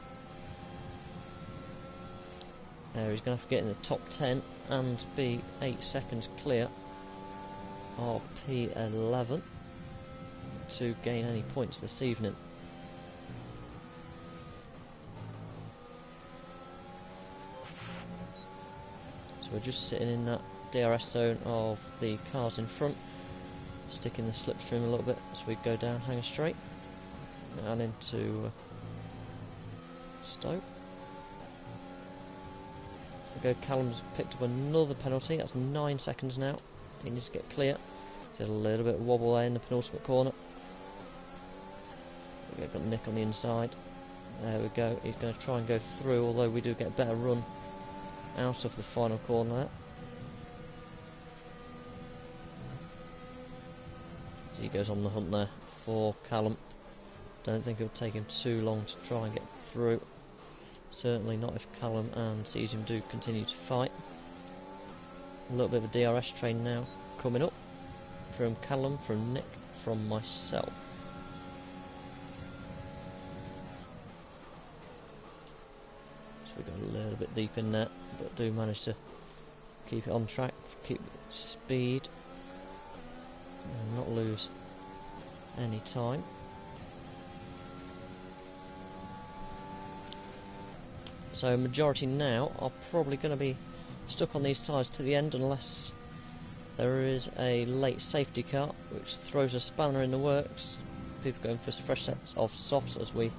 There, he's going to have to get in the top 10 and be 8 seconds clear of P11 to gain any points this evening. So we're just sitting in that DRS zone of the cars in front, sticking the slipstream a little bit as we go down Hanger Straight and into Stoke. So Callum's picked up another penalty. That's 9 seconds now. He needs to get clear. There's a little bit of wobble there in the penultimate corner. We've got Nick on the inside. There we go. He's going to try and go through, although we do get a better run out of the final corner there. As he goes on the hunt there for Callum. Don't think it'll take him too long to try and get through. Certainly not if Callum and Cesium do continue to fight. A little bit of a DRS train now coming up from Callum, from Nick, from myself. So we got a little bit deep in there, but do manage to keep it on track, keep speed, and not lose any time. So majority now are probably going to be stuck on these tyres to the end unless there is a late safety car which throws a spanner in the works. People going for fresh sets of softs as we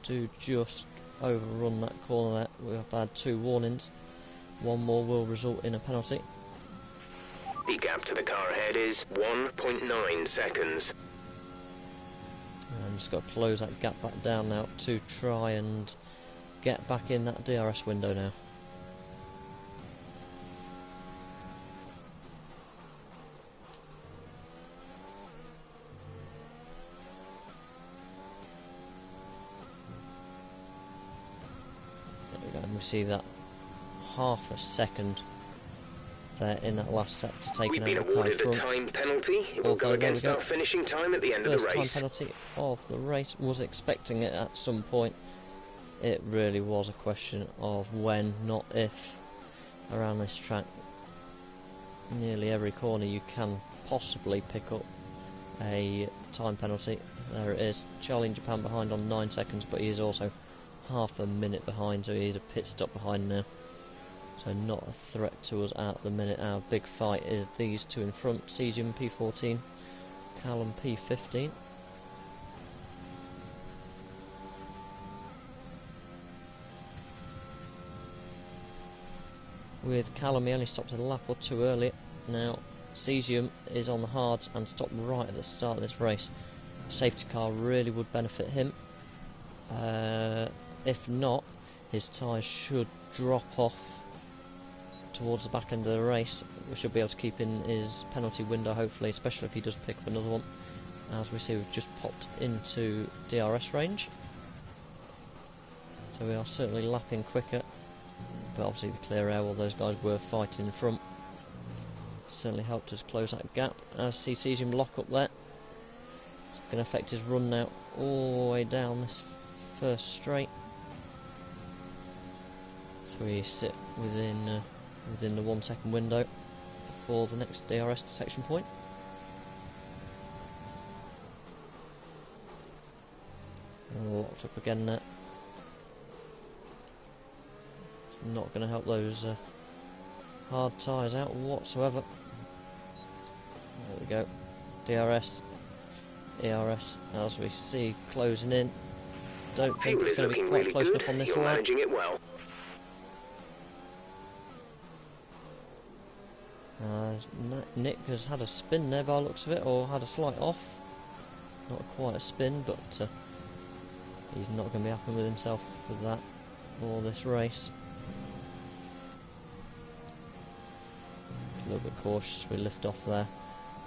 do just overrun that corner there. We have had 2 warnings. One more will result in a penalty. The gap to the car ahead is 1.9 seconds. And just got to close that gap back down now to try and get back in that DRS window now. There we go, and we see that half a second there in that last set to take We've been awarded a time penalty. It will go against our finishing time at the end of the race. First time penalty of the race. Was expecting it at some point. It really was a question of when, not if, around this track. Nearly every corner you can possibly pick up a time penalty. There it is. Charlie in Japan behind on 9 seconds, but he is also half a minute behind, so he's a pit stop behind now. So not a threat to us at the minute. Our big fight is these two in front. Cesium P14, Callum P15. With Callum, he only stopped a lap or 2 earlier. Now, Cesium is on the hards and stopped right at the start of this race. A safety car really would benefit him. If not, his tyres should drop off towards the back end of the race. We should be able to keep in his penalty window, hopefully, especially if he does pick up another one. As we see, we've just popped into DRS range. So we are certainly lapping quicker. But obviously the clear air while those guys were fighting in front certainly helped us close that gap. As he sees him lock up there, it's going to affect his run now all the way down this first straight. So we sit within the 1 second window before the next DRS section point. And locked up again there. Not going to help those hard tyres out whatsoever. There we go. DRS, ERS, as we see closing in. Don't think it's going to be quite close enough on this You're line. managing it well. Nick has had a spin there by the looks of it, or had a slight off. Not quite a spin, but he's not going to be happy with himself with that for this race. A little bit cautious, we lift off there,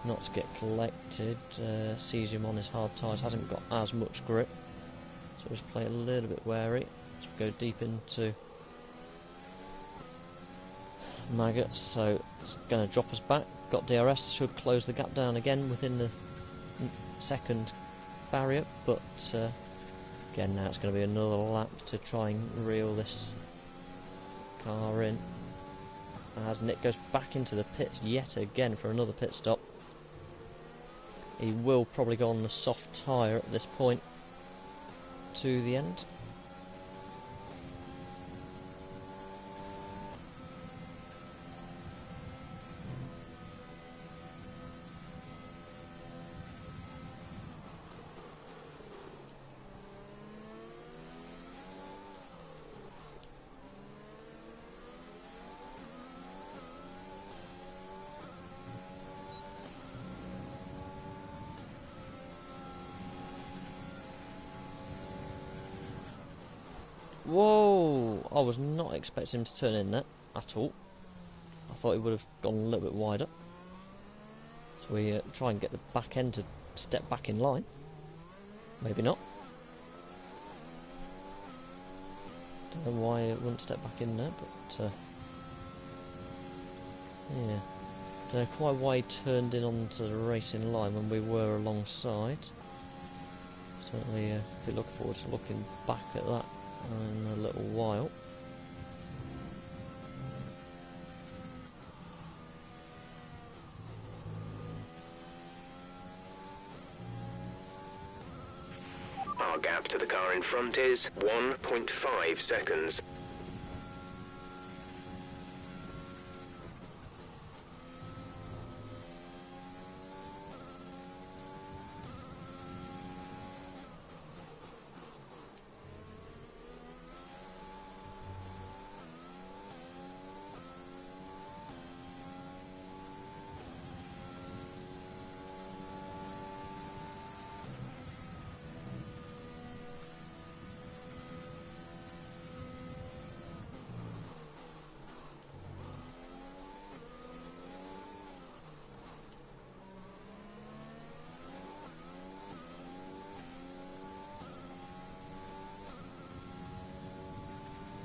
not to get collected. Cesium on his hard tyres hasn't got as much grip, so just play a little bit wary. Let's go deep into Maggot, so it's going to drop us back. Got DRS, should close the gap down again within the second barrier, but again now it's going to be another lap to try and reel this car in. As Nick goes back into the pits yet again for another pit stop. He will probably go on the soft tyre at this point to the end. Whoa! I was not expecting him to turn in there at all. I thought he would have gone a little bit wider. So we try and get the back end to step back in line. Maybe not. Don't know why it wouldn't step back in there, but yeah. Don't know quite why he turned in onto the racing line when we were alongside. Certainly, be looking forward to looking back at that in a little while. Our gap to the car in front is 1.5 seconds.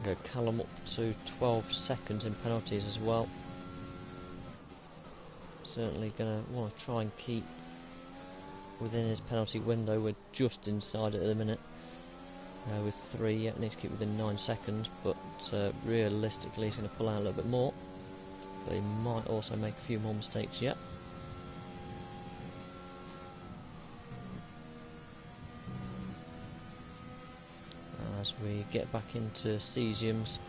Go Callum up to 12 seconds in penalties as well. Certainly going to want to try and keep within his penalty window. We're just inside it at the minute with 3. Yeah, needs to keep within 9 seconds, but realistically he's going to pull out a little bit more. But he might also make a few more mistakes yet. As we get back into Cesium's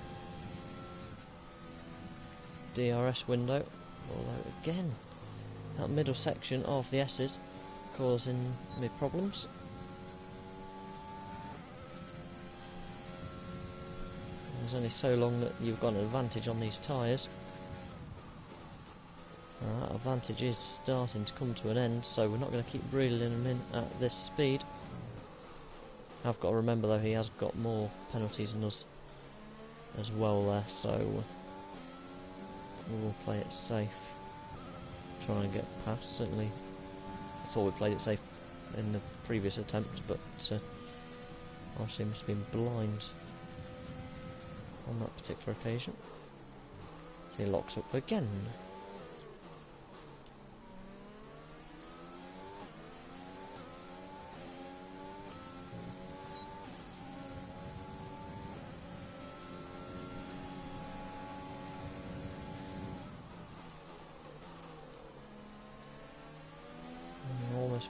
DRS window, although again that middle section of the S's causing me problems. There's only so long that you've got an advantage on these tyres. That advantage is starting to come to an end, so we're not going to keep reeling him in at this speed. I've got to remember though he has got more penalties than us as well there, so we'll play it safe. Try and get past. Certainly I thought we played it safe in the previous attempt, but I seem to have been blind on that particular occasion. He locks up again.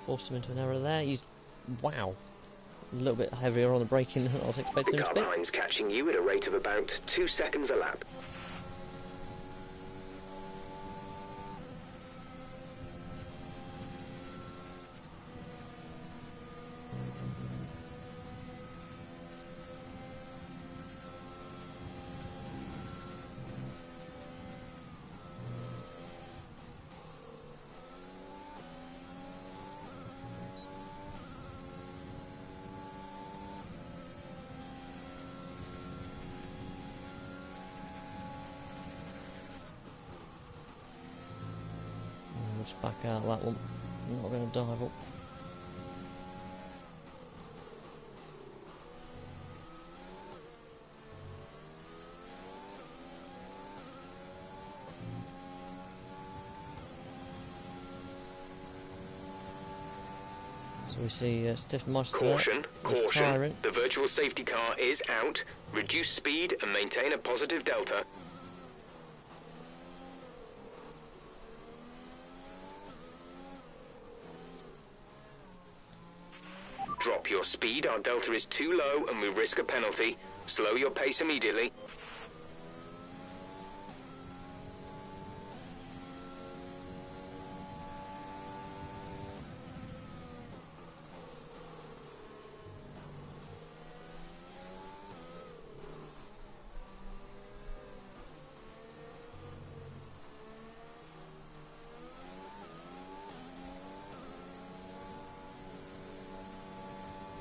Forced him into an error there. He's, wow, a little bit heavier on the braking than I was expecting him to be. The car behind's catching you at a rate of about 2 seconds a lap. Just back out of that one. I'm not going to dive up. So we see Stiff Monster. Caution, caution. The virtual safety car is out. Reduce speed and maintain a positive delta. Drop your speed, our delta is too low and we risk a penalty. Slow your pace immediately.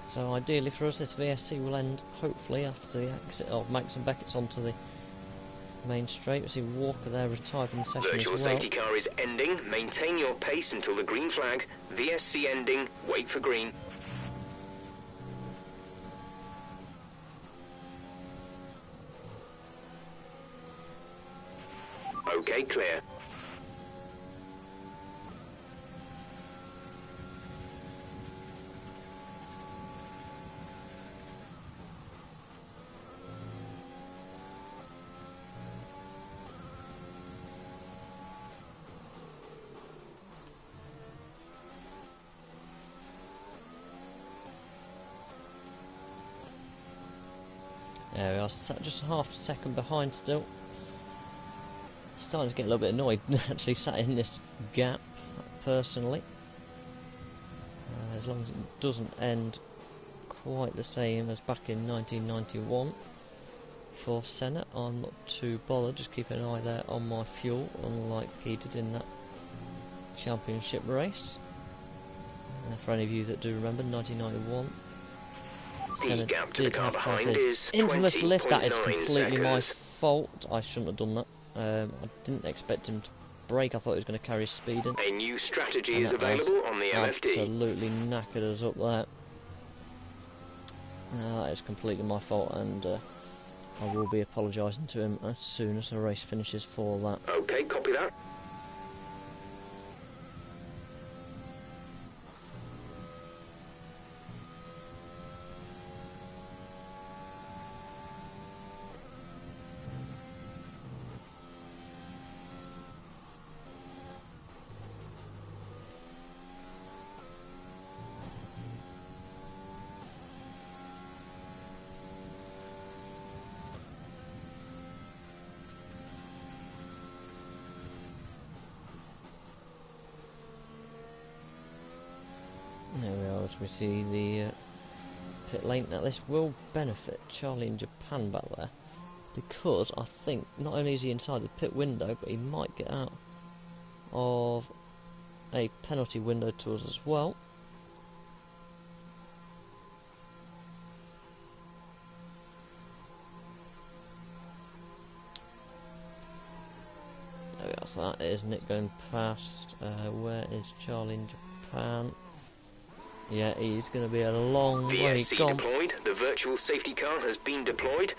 So ideally for us, this VSC will end hopefully after the exit of Max and Beckett's onto the main straight. We see Walker there retired from the session Virtual as well. safety car is ending. Maintain your pace until the green flag. VSC ending. Wait for green. Okay, clear. There we are, just half a second behind still. Starting to get a little bit annoyed actually sat in this gap personally. As long as it doesn't end quite the same as back in 1991 for Senna, I'm not too bothered, just keep an eye there on my fuel, unlike he did in that championship race. For any of you that do remember 1991, The gap to the car behind is infamous lift. That is 20.9 completely my seconds. fault. I shouldn't have done that. I didn't expect him to brake. I thought he was going to carry his speed in. A new strategy And is that has available on the MFD. absolutely knackered us up there. That is completely my fault, and I will be apologising to him as soon as the race finishes for that. Okay, copy that. There we are, as we see the pit lane. Now this will benefit Charlie in Japan back there, because I think not only is he inside the pit window, but he might get out of a penalty window to us as well. There we are, so that is Nick going past. Where is Charlie in Japan? Yeah, he's going to be a long way VSC gone. deployed. The virtual safety car has been deployed.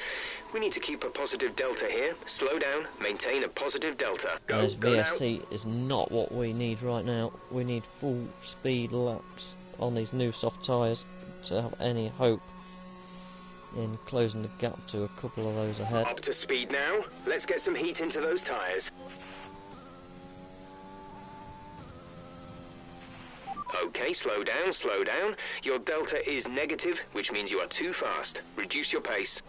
We need to keep a positive delta here. Slow down. Maintain a positive delta. Go, This go now. VSC is not what we need right now. We need full speed laps on these new soft tyres to have any hope in closing the gap to a couple of those ahead. Up to speed now. Let's get some heat into those tyres. Okay, slow down, slow down. Your delta is negative, which means you are too fast. Reduce your pace.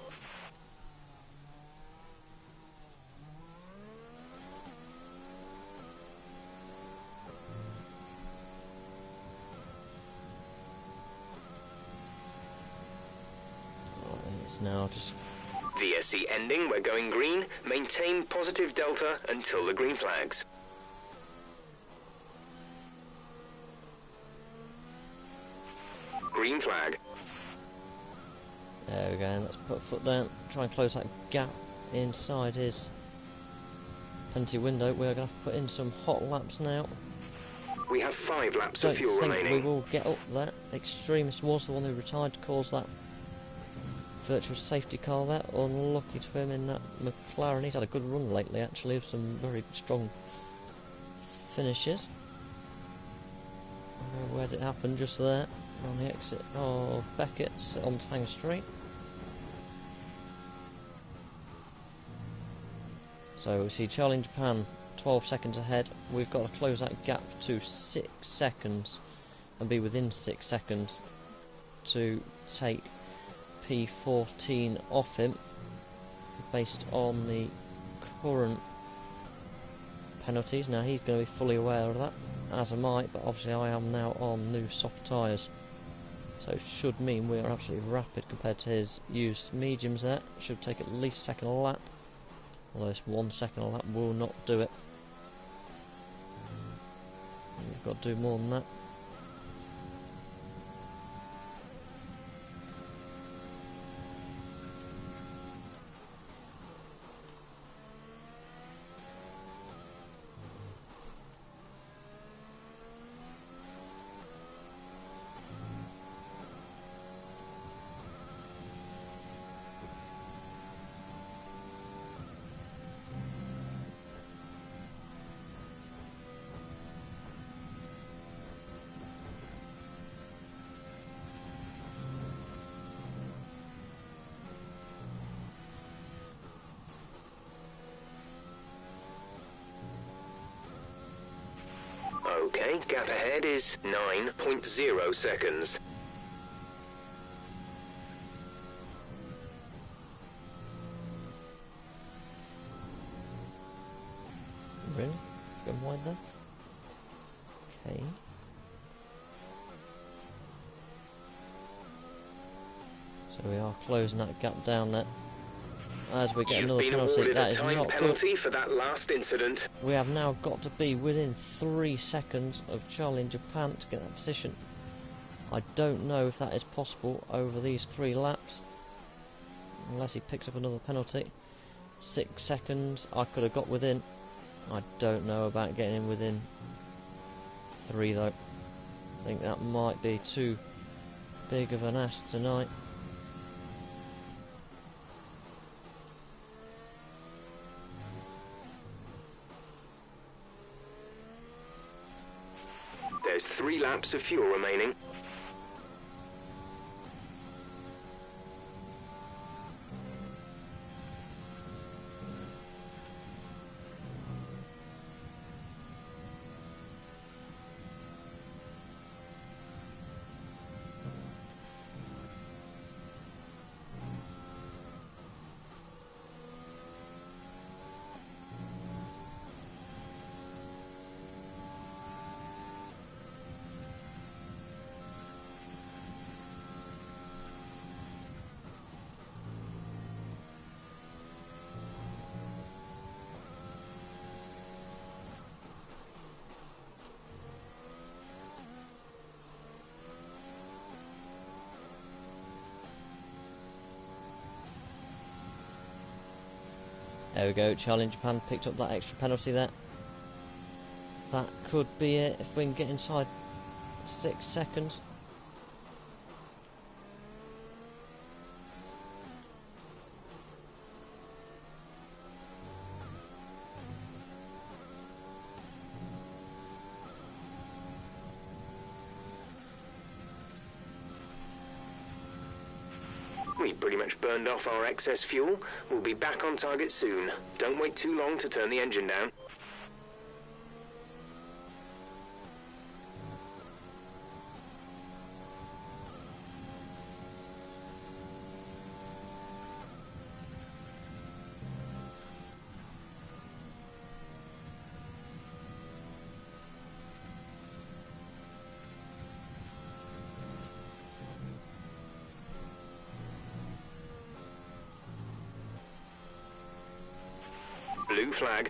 It's now just VSC ending, we're going green. Maintain positive delta until the green flags. Green flag. there we go. Let's put a foot down. Try and close that gap inside his penalty window. We're going to have to put in some hot laps now. We have 5 laps Don't of fuel think remaining. we will get up there. Extremist was the one who retired to cause that virtual safety car there. Unlucky to him in that McLaren. He's had a good run lately, actually, of some very strong finishes. Where did it happen? Just there, on the exit of Beckett's on Tang Street. So we see Charlie in Japan 12 seconds ahead. We've got to close that gap to 6 seconds and be within 6 seconds to take P14 off him based on the current penalties. Now he's going to be fully aware of that, as am I, but obviously I am now on new soft tyres, so it should mean we are absolutely rapid compared to his used mediums there. Should take at least a second a lap, although this 1 second a lap will not do it. We've got to do more than that. Okay, gap ahead is 9.0 seconds. Really? Going wide there? Okay. So we are closing that gap down there. As we get another penalty, that is not good. You've been awarded a time penalty for that last incident. We have now got to be within 3 seconds of Charlie in Japan to get that position. I don't know if that is possible over these 3 laps, unless he picks up another penalty. 6 seconds, I could have got within. I don't know about getting in within 3 though. I think that might be too big of an ask tonight. There's 3 laps of fuel remaining. There we go, Charlie in Japan picked up that extra penalty there. That could be it if we can get inside 6 seconds. We pretty much burned off our excess fuel. We'll be back on target soon. Don't wait too long to turn the engine down. Blue flag.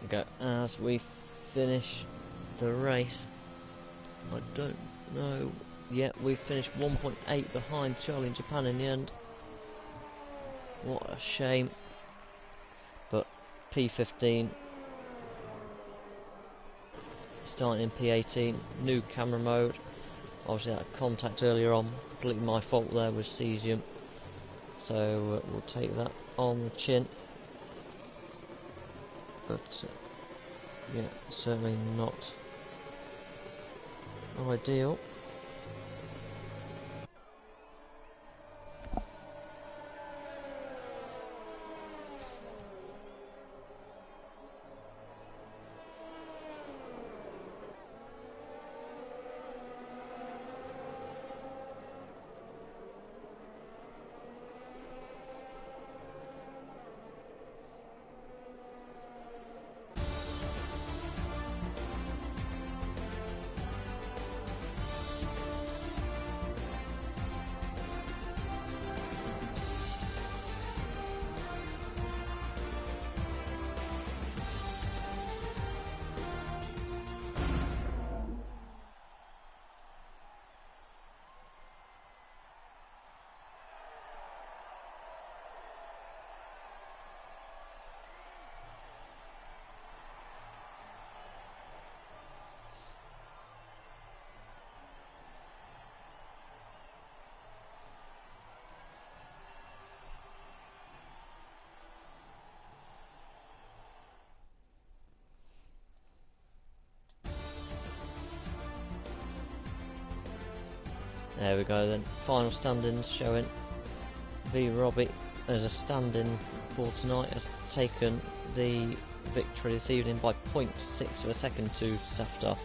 Go as we finish the race. I don't know yet. We finished 1.8 behind Charlie in Japan in the end. What a shame. But P15 starting in P18, new camera mode. Obviously that contact earlier on, completely my fault there with cesium. So we'll take that on the chin. But yeah, certainly not ideal. There we go then. Final standings showing V Robbie as a stand-in for tonight has taken the victory this evening by 0.6 of a second to Saftar.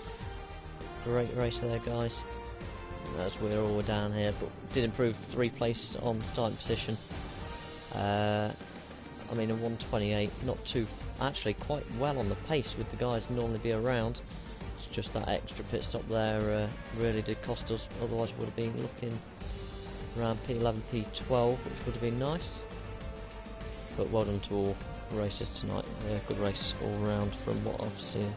Great race there, guys, as we're all down here, but did improve 3 places on the starting position. I mean, a 1:28, not too, actually quite well on the pace with the guys normally be around. It's just that extra pit stop there really did cost us, otherwise would have been looking around P11, P12, which would have been nice. But well done to all racers tonight. Good race all round from what I've seen.